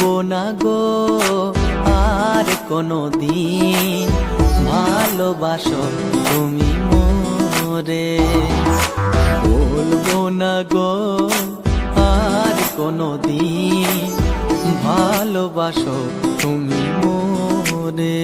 বলবো না গো আর কোনো দিন ভালোবাসো তুমি মোরে। বলবো না গো আর কোনো দিন ভালোবাসো তুমি মোরে।